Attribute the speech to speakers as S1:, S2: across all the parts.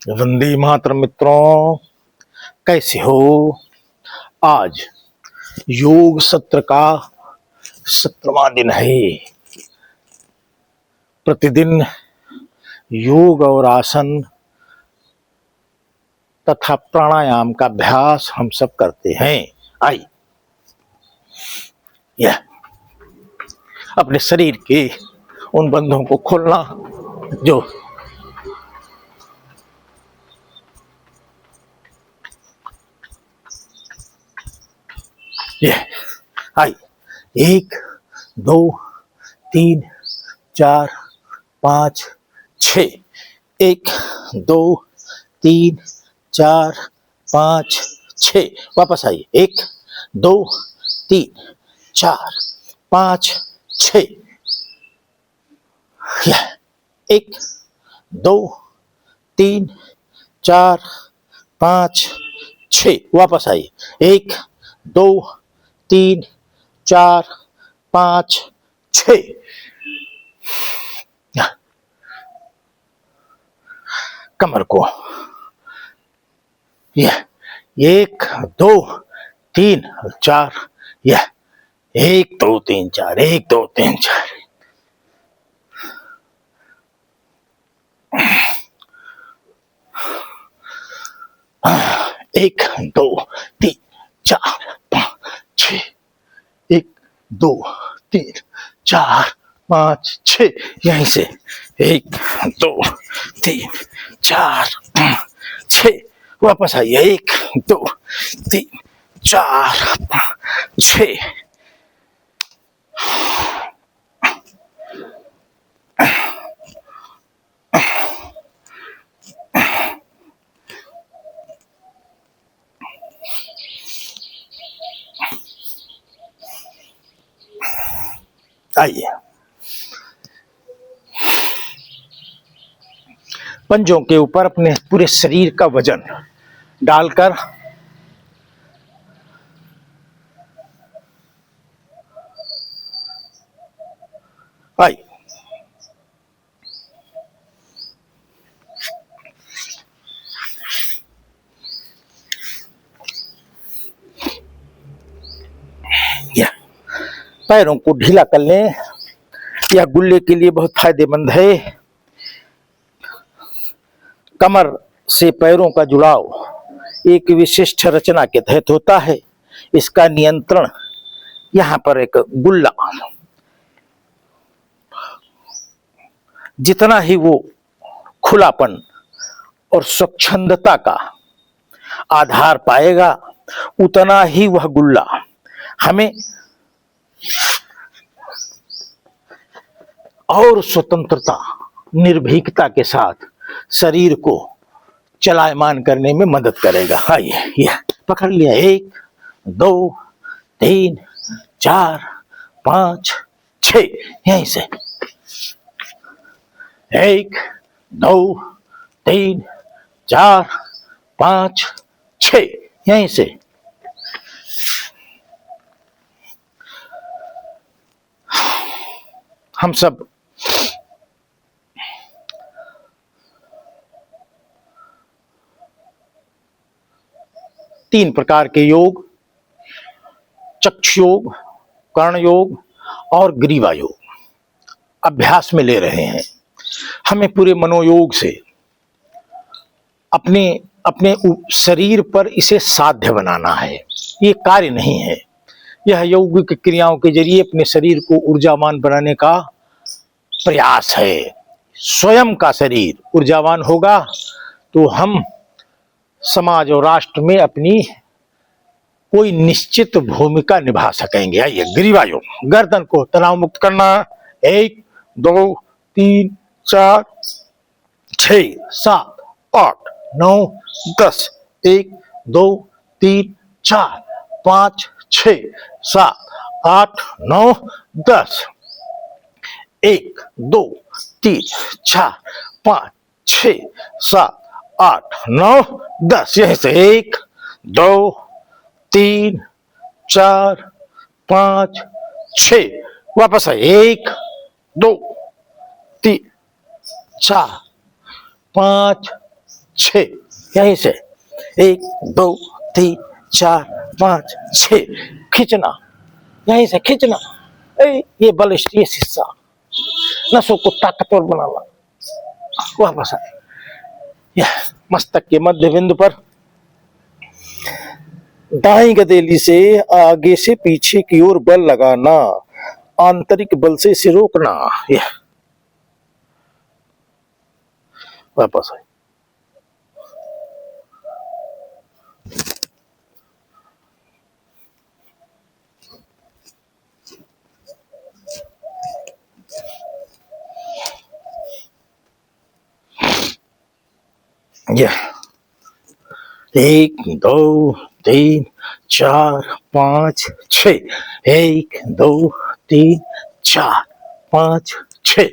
S1: वंदे मातरम मित्रों, कैसे हो। आज योग सत्र का 17वां दिन है। प्रतिदिन योग और आसन तथा प्राणायाम का अभ्यास हम सब करते हैं। आई यह अपने शरीर के उन बंधों को खोलना जो ये आई 1 2 3 4 5 6 1 2 3 4 5 6 वापस आइए 1 2 3 4 5 6 1 2 3 4 5 6 वापस आइए 1 2 3 4 5 6 कमर को यह 1 2 3 4 यह 1 2 3 4 1 2 3 4 1 2 3 4 5 6 1 2 3 4 5 6 यहीं से 1 2 3 4 5 6 वापस आइए 1 2 3 4 5 6 आइए पंजों के ऊपर अपने पूरे शरीर का वजन डालकर आई पैरों को ढीला कर लें। यह गुल्ले के लिए बहुत फायदेमंद है। कमर से पैरों का जुड़ाव एक विशिष्ट रचना के तहत होता है। इसका नियंत्रण यहाँ पर एक गुल्ला, जितना ही वो खुलापन और स्वच्छंदता का आधार पाएगा, उतना ही वह गुल्ला हमें और स्वतंत्रता, निर्भीकता के साथ शरीर को चलायमान करने में मदद करेगा। आइए यह पकड़ लिया 1 2 3 4 5 6 यहीं से 1 2 3 4 5 6 यहीं से हम सब तीन प्रकार के योग, चक्षु योग, कर्ण योग और ग्रीवा योग अभ्यास में ले रहे हैं। हमें पूरे मनोयोग से अपने अपने शरीर पर इसे साध्य बनाना है। ये कार्य नहीं है, यह यौगिक क्रियाओं के जरिए अपने शरीर को ऊर्जावान बनाने का प्रयास है। स्वयं का शरीर ऊर्जावान होगा तो हम समाज और राष्ट्र में अपनी कोई निश्चित भूमिका निभा सकेंगे। आइए ग्रीवा योग, गर्दन को तनाव मुक्त करना। 1 2 3 4 6 7 8 9 10 1 2 3 4 5 6 7 8 9 10 1 2 3 4 5 6 7 8 9 10 यहीं से 1 2 3 4 5 6 वापस आए 1 2 3 4 5 छः, यहीं से 1 2 3 4 5 6 खींचना, यहीं से खींचना। ये बलिष्ठ, ये हिस्सा नसों को ताकतवर बनाना। वापस आए, यह मस्तक के मध्य बिंदु पर दाएं गदेली से आगे से पीछे की ओर बल लगाना, आंतरिक बल से इसे रोकना। यह वापस आए, यह 1 2 3 4 5 6, 1 2 3 4 5 6।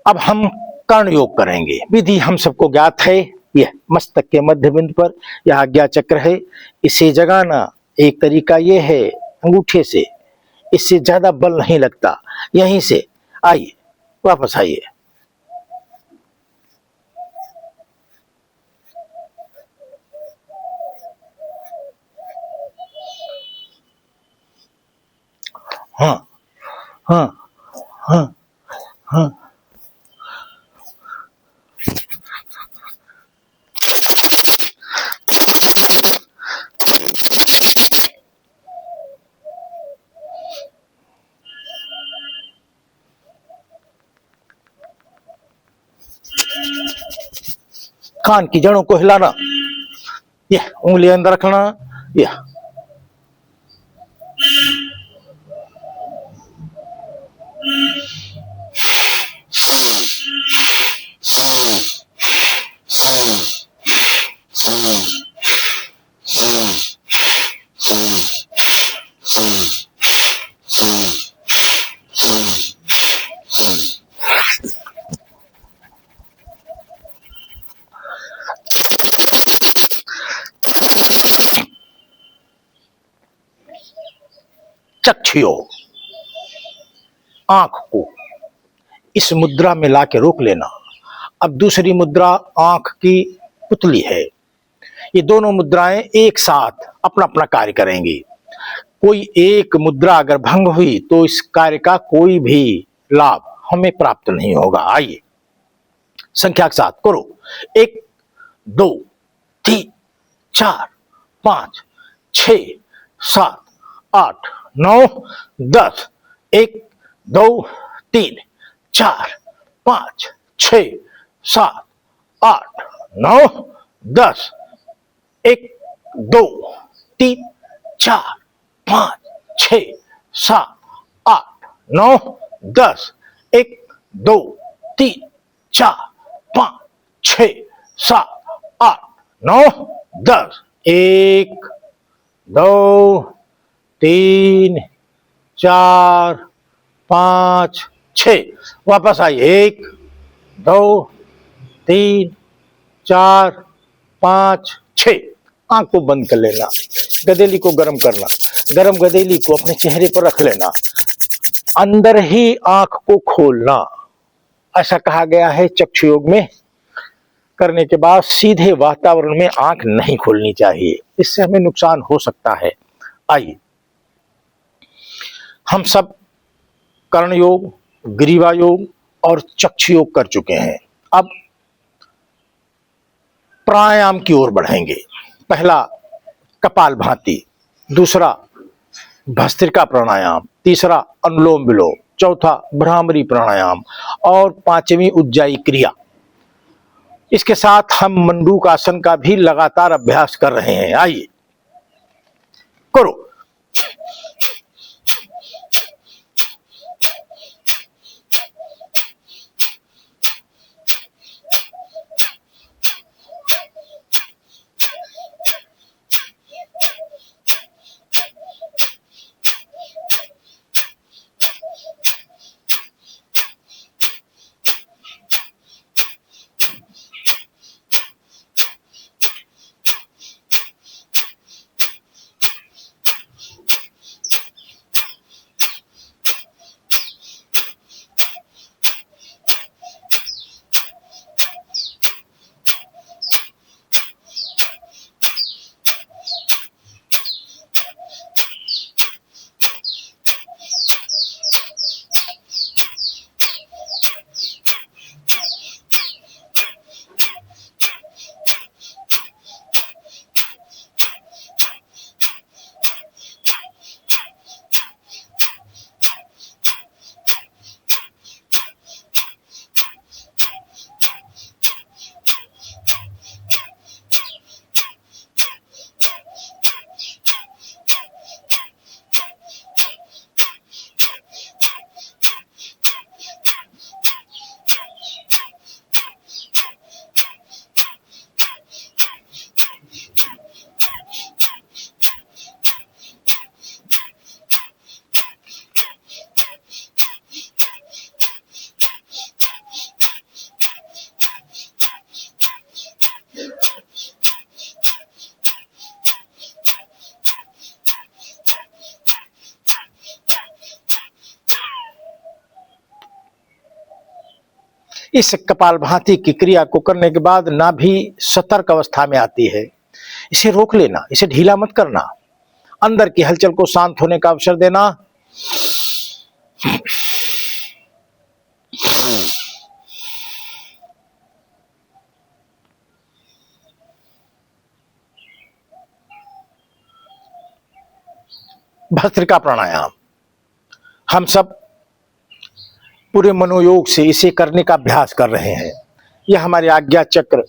S1: अब हम कर्ण योग करेंगे। विधि हम सबको ज्ञात है। यह मस्तक के मध्य बिंदु पर यह आज्ञा चक्र है, इसे जगाना। एक तरीका यह है अंगूठे से, इससे ज्यादा बल नहीं लगता। यहीं से आइए, वापस आइए, हाँ हाँ हाँ हाँ, कान की जड़ों को हिलाना, यह उंगली अंदर रखना, यह चक्षु योग। आंख को इस मुद्रा में लाके रोक लेना। अब दूसरी मुद्रा आंख की पुतली है। ये दोनों मुद्राएं एक साथ अपना अपना कार्य करेंगी। कोई एक मुद्रा अगर भंग हुई तो इस कार्य का कोई भी लाभ हमें प्राप्त नहीं होगा। आइए संख्या के साथ करो। 1 2 3 4 5 6 7 8 9 10। 1 2 3 4 5 6 7 8 9 10। 1 2 3 4 5 6 7 8 9 10। 1 2 3 4 5 6 7 8 9 10। 1 2 3 4 5 6। वापस आइए। 1 2 3 4 5 6। आंख को बंद कर लेना, गदेली को गर्म करना, गर्म गदेली को अपने चेहरे पर रख लेना, अंदर ही आंख को खोलना। ऐसा कहा गया है चक्षु योग में, करने के बाद सीधे वातावरण में आंख नहीं खोलनी चाहिए, इससे हमें नुकसान हो सकता है। आइए हम सब कर्ण योग, ग्रीवा योग और चक्षु योग कर चुके हैं। अब प्राणायाम की ओर बढ़ेंगे। पहला कपाल भाती, दूसरा भस्त्रिका प्राणायाम, तीसरा अनुलोम विलोम, चौथा भ्रामरी प्राणायाम और पांचवी उज्जाई क्रिया। इसके साथ हम मंडूक आसन का भी लगातार अभ्यास कर रहे हैं। आइए करो। इस कपालभाति की क्रिया को करने के बाद नाभि सतर्क अवस्था में आती है। इसे रोक लेना, इसे ढीला मत करना, अंदर की हलचल को शांत होने का अवसर देना। भस्त्रिका प्राणायाम हम सब पूरे मनोयोग से इसे करने का अभ्यास कर रहे हैं। यह हमारे आज्ञा चक्र,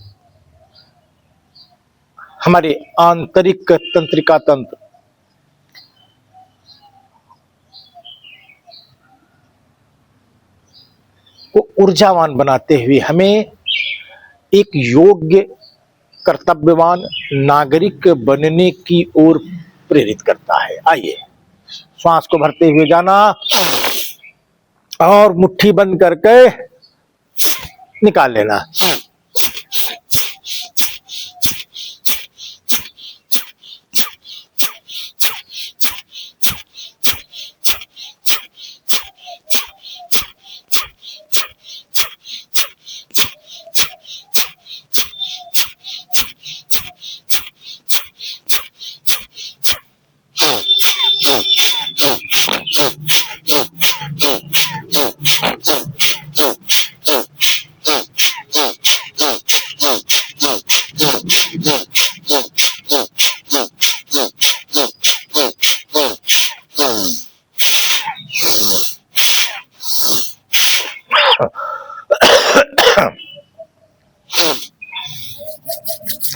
S1: हमारे आंतरिक तंत्रिका तंत्र को ऊर्जावान बनाते हुए हमें एक योग्य कर्तव्यवान नागरिक बनने की ओर प्रेरित करता है। आइए, श्वास को भरते हुए जाना और मुट्ठी बंद करके निकाल लेना।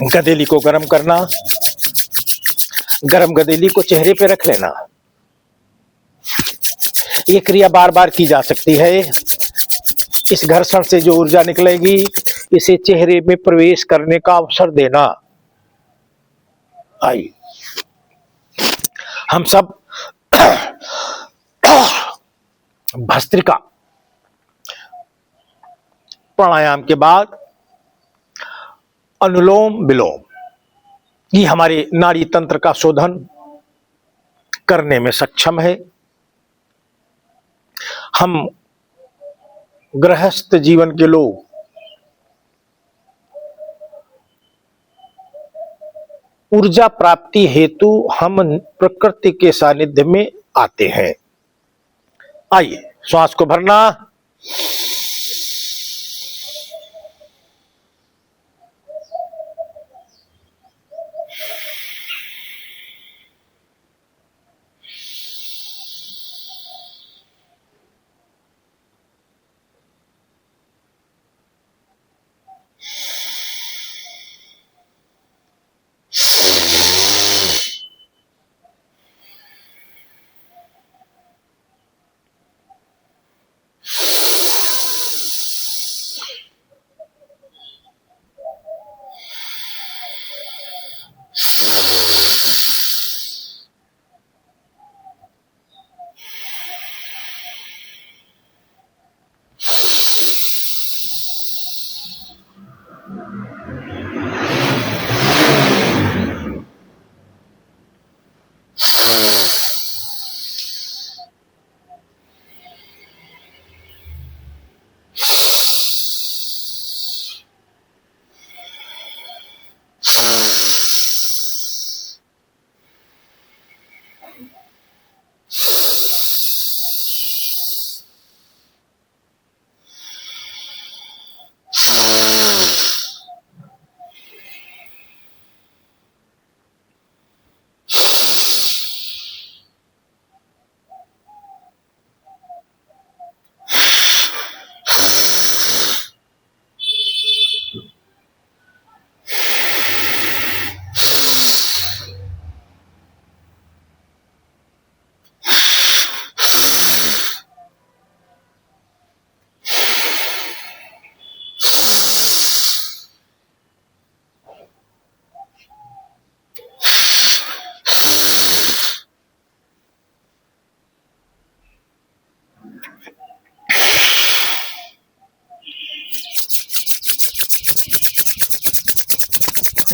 S1: गदेली को गर्म करना, गर्म गदेली को चेहरे पे रख लेना। ये क्रिया बार बार की जा सकती है। इस घर्षण से जो ऊर्जा निकलेगी इसे चेहरे में प्रवेश करने का अवसर देना। आइए, हम सब भस्त्रिका प्राणायाम के बाद अनुलोम विलोम, ये हमारे नाड़ी तंत्र का शोधन करने में सक्षम है। हम गृहस्थ जीवन के लोग ऊर्जा प्राप्ति हेतु हम प्रकृति के सानिध्य में आते हैं। आइए, श्वास को भरना,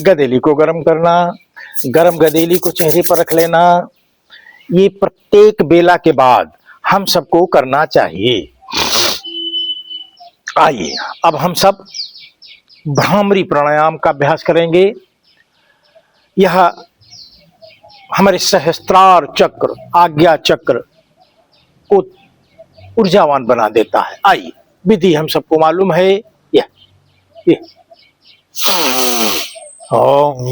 S1: गदेली को गर्म करना, गर्म गदेली को चेहरे पर रख लेना। ये प्रत्येक बेला के बाद हम सबको करना चाहिए। आइए अब हम सब भ्रामरी प्राणायाम का अभ्यास करेंगे। यह हमारे सहस्त्रार चक्र, आज्ञा चक्र को ऊर्जावान बना देता है। आइए, विधि हम सबको मालूम है। यह ओम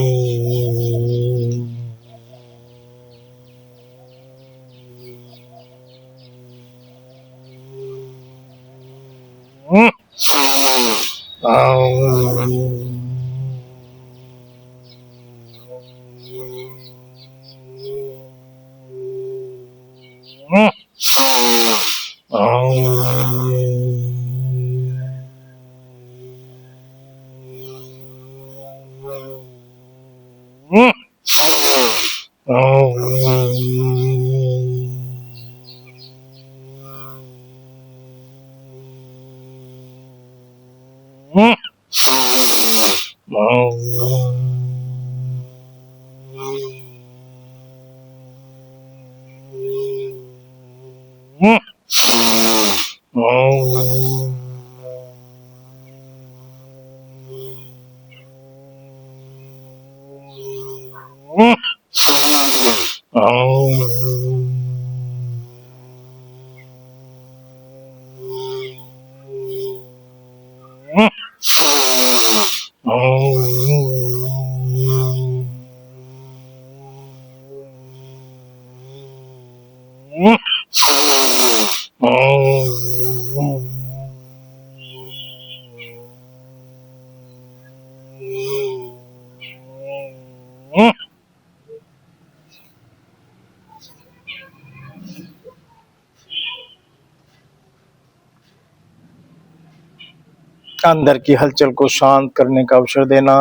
S1: अंदर की हलचल को शांत करने का अवसर देना।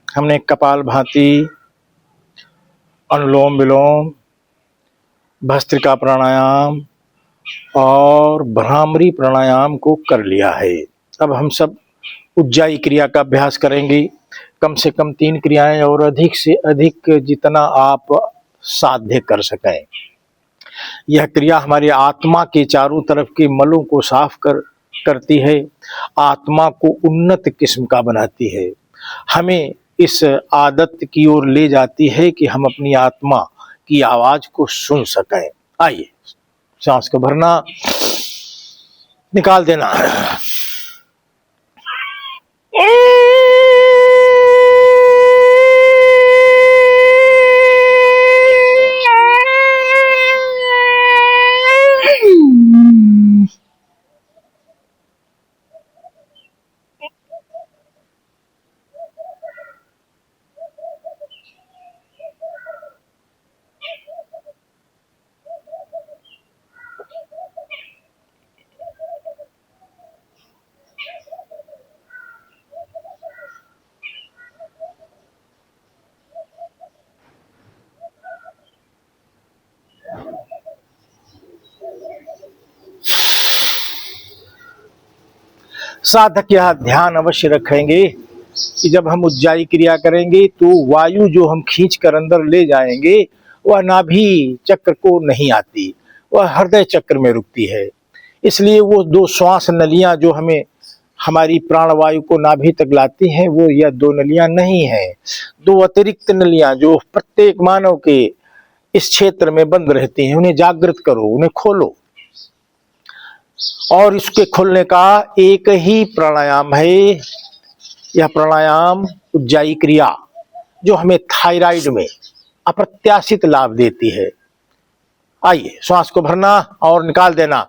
S1: हमने कपालभाति, अनुलोम विलोम, भस्त्रिका प्राणायाम और भ्रामरी प्राणायाम को कर लिया है। अब हम सब उज्जाई क्रिया का अभ्यास करेंगे। कम से कम 3 क्रियाएं और अधिक से अधिक जितना आप साध्य कर सकें। यह क्रिया हमारी आत्मा के चारों तरफ के मलों को साफ करती है, आत्मा को उन्नत किस्म का बनाती है, हमें इस आदत की ओर ले जाती है कि हम अपनी आत्मा की आवाज को सुन सकें। आइए, सांस को भरना, निकाल देना। साधक यह ध्यान अवश्य रखेंगे कि जब हम उज्जाई क्रिया करेंगे तो वायु जो हम खींच कर अंदर ले जाएंगे वह नाभि चक्र को नहीं आती, वह हृदय चक्र में रुकती है। इसलिए वो 2 श्वास नलियां जो हमें हमारी प्राणवायु को नाभि तक लाती हैं, वो यह 2 नलियां नहीं हैं। 2 अतिरिक्त नलियां जो प्रत्येक मानव के इस क्षेत्र में बंद रहती हैं, उन्हें जागृत करो, उन्हें खोलो। और इसके खोलने का एक ही प्राणायाम है, यह प्राणायाम उज्जाई क्रिया, जो हमें थायराइड में अप्रत्याशित लाभ देती है। आइए, श्वास को भरना और निकाल देना।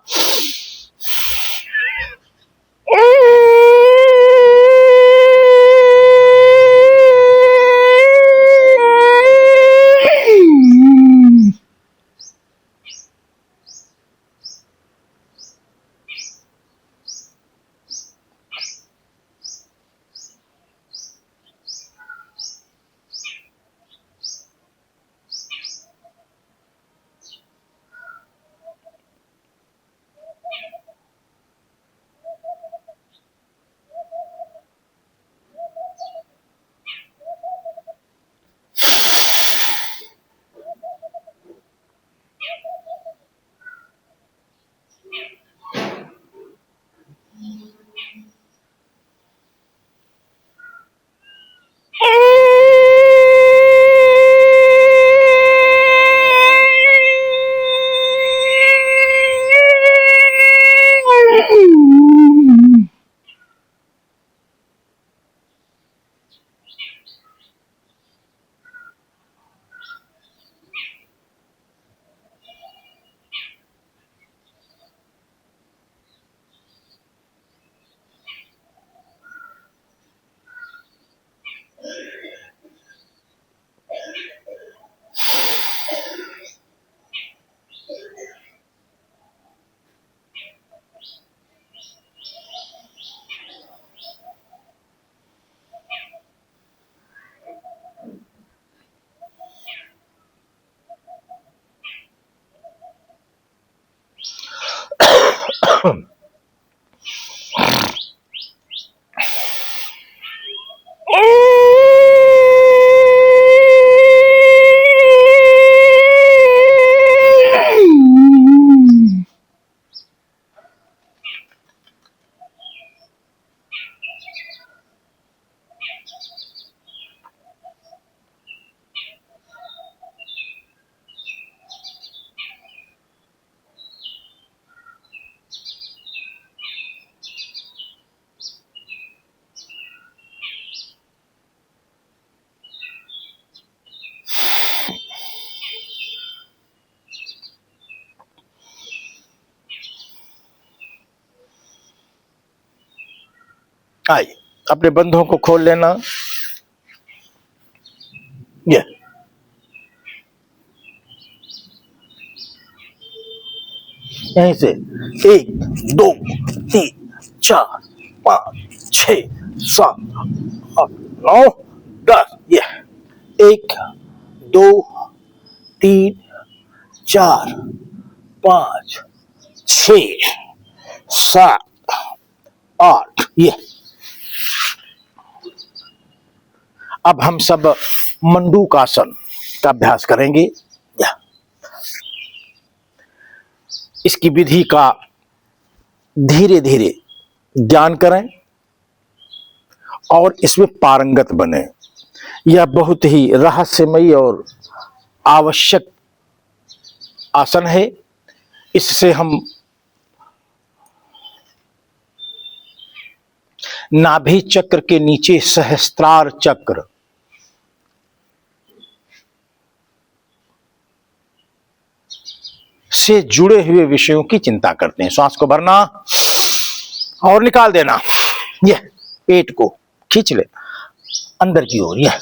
S1: आइए अपने बंधों को खोल लेना। ये यहीं से 1 2 3 4 5 6 7 8 9 10। ये 1 2 3 4 5 6 7 8। ये अब हम सब मंडूकासन का अभ्यास करेंगे। इसकी विधि का धीरे धीरे ज्ञान करें और इसमें पारंगत बने। यह बहुत ही रहस्यमयी और आवश्यक आसन है। इससे हम नाभि चक्र के नीचे सहस्त्रार चक्र, से जुड़े हुए विषयों की चिंता करते हैं। श्वास को भरना और निकाल देना। यह पेट को खींच ले अंदर की ओर। यह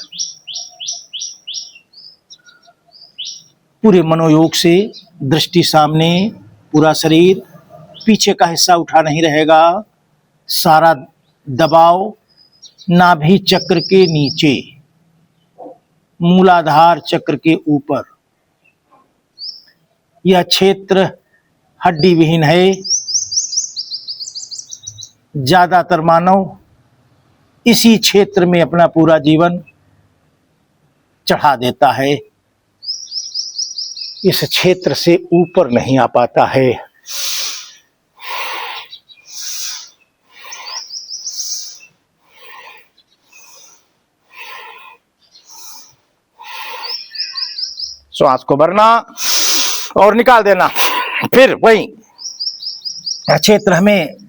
S1: पूरे मनोयोग से दृष्टि सामने, पूरा शरीर, पीछे का हिस्सा उठा नहीं रहेगा। सारा दबाव नाभि चक्र के नीचे, मूलाधार चक्र के ऊपर। यह क्षेत्र हड्डी विहीन है। ज्यादातर मानव इसी क्षेत्र में अपना पूरा जीवन चढ़ा देता है। इस क्षेत्र से ऊपर नहीं आ पाता है। श्वास को भरना और निकाल देना। फिर वही क्षेत्र हमें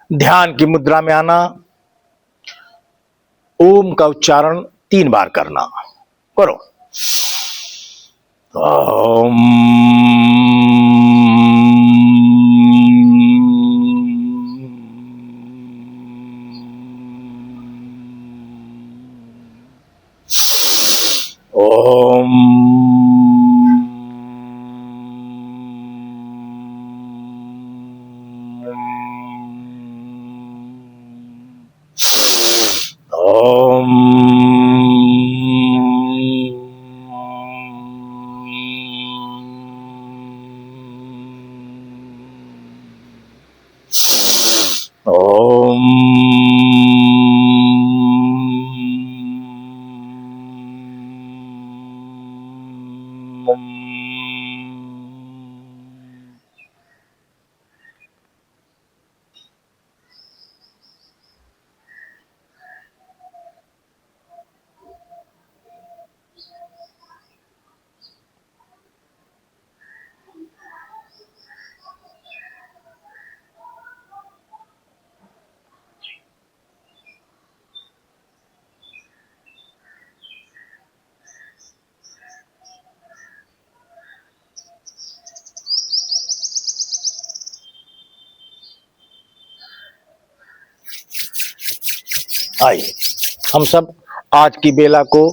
S1: ध्यान की मुद्रा में आना। ओम का उच्चारण 3 बार करना। करो। ओम। ओम। आइए हम सब आज की बेला को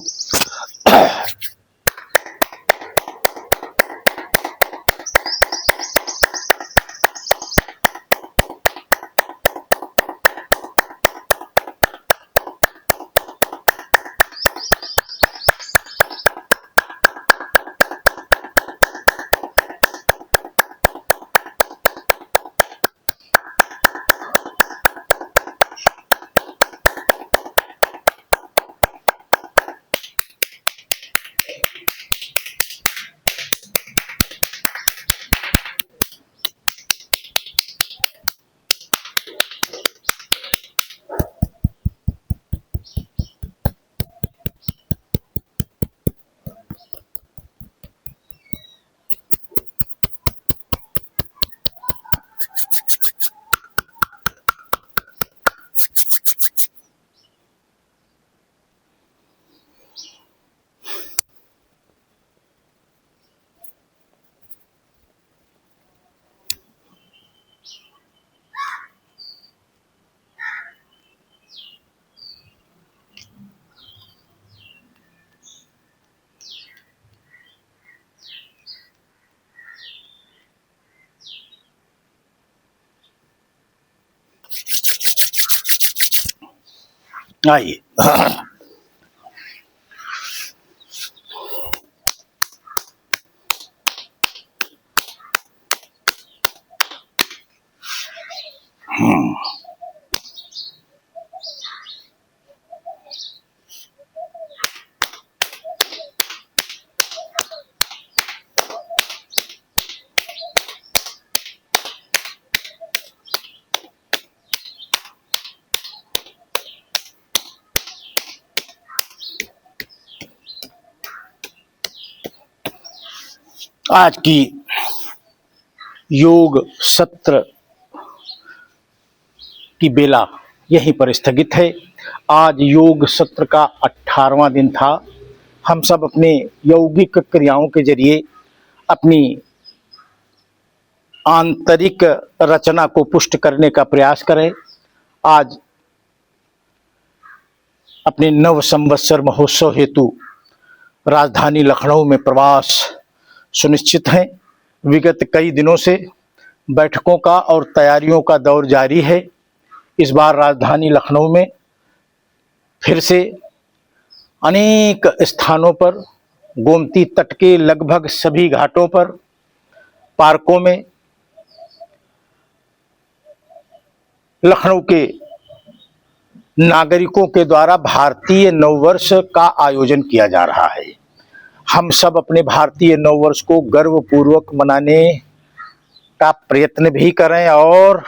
S1: आइए आज की योग सत्र की बेला यहीं पर स्थगित है। आज योग सत्र का 18वां दिन था। हम सब अपने यौगिक क्रियाओं के जरिए अपनी आंतरिक रचना को पुष्ट करने का प्रयास करें। आज अपने नव संवत्सर महोत्सव हेतु राजधानी लखनऊ में प्रवास सुनिश्चित है। विगत कई दिनों से बैठकों का और तैयारियों का दौर जारी है। इस बार राजधानी लखनऊ में फिर से अनेक स्थानों पर, गोमती तट के लगभग सभी घाटों पर, पार्कों में लखनऊ के नागरिकों के द्वारा भारतीय नववर्ष का आयोजन किया जा रहा है। हम सब अपने भारतीय नववर्ष को गर्वपूर्वक मनाने का प्रयत्न भी करें और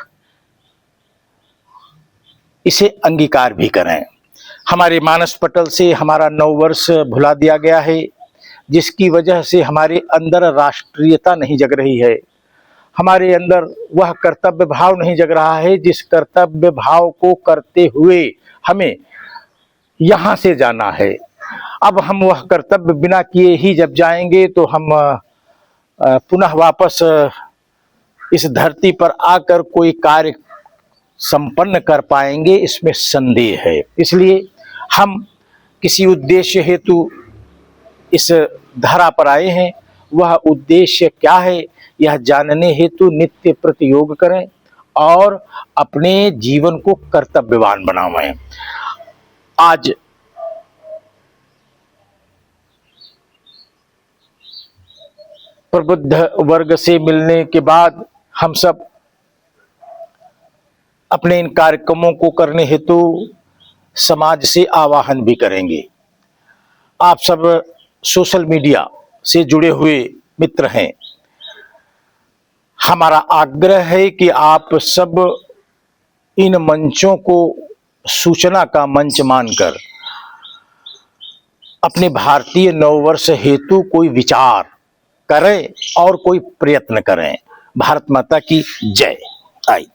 S1: इसे अंगीकार भी करें। हमारे मानस पटल से हमारा नववर्ष भुला दिया गया है, जिसकी वजह से हमारे अंदर राष्ट्रीयता नहीं जग रही है। हमारे अंदर वह कर्तव्य भाव नहीं जग रहा है जिस कर्तव्य भाव को करते हुए हमें यहाँ से जाना है। अब हम वह कर्तव्य बिना किए ही जब जाएंगे तो हम पुनः वापस इस धरती पर आकर कोई कार्य संपन्न कर पाएंगे, इसमें संदेह है। इसलिए हम किसी उद्देश्य हेतु इस धरा पर आए हैं। वह उद्देश्य क्या है, यह जानने हेतु नित्य प्रतियोग करें और अपने जीवन को कर्तव्यवान बनावें। आज प्रबुद्ध वर्ग से मिलने के बाद हम सब अपने इन कार्यक्रमों को करने हेतु समाज से आह्वान भी करेंगे। आप सब सोशल मीडिया से जुड़े हुए मित्र हैं। हमारा आग्रह है कि आप सब इन मंचों को सूचना का मंच मानकर अपने भारतीय नववर्ष हेतु कोई विचार करें और कोई प्रयत्न करें। भारत माता की जय। आई।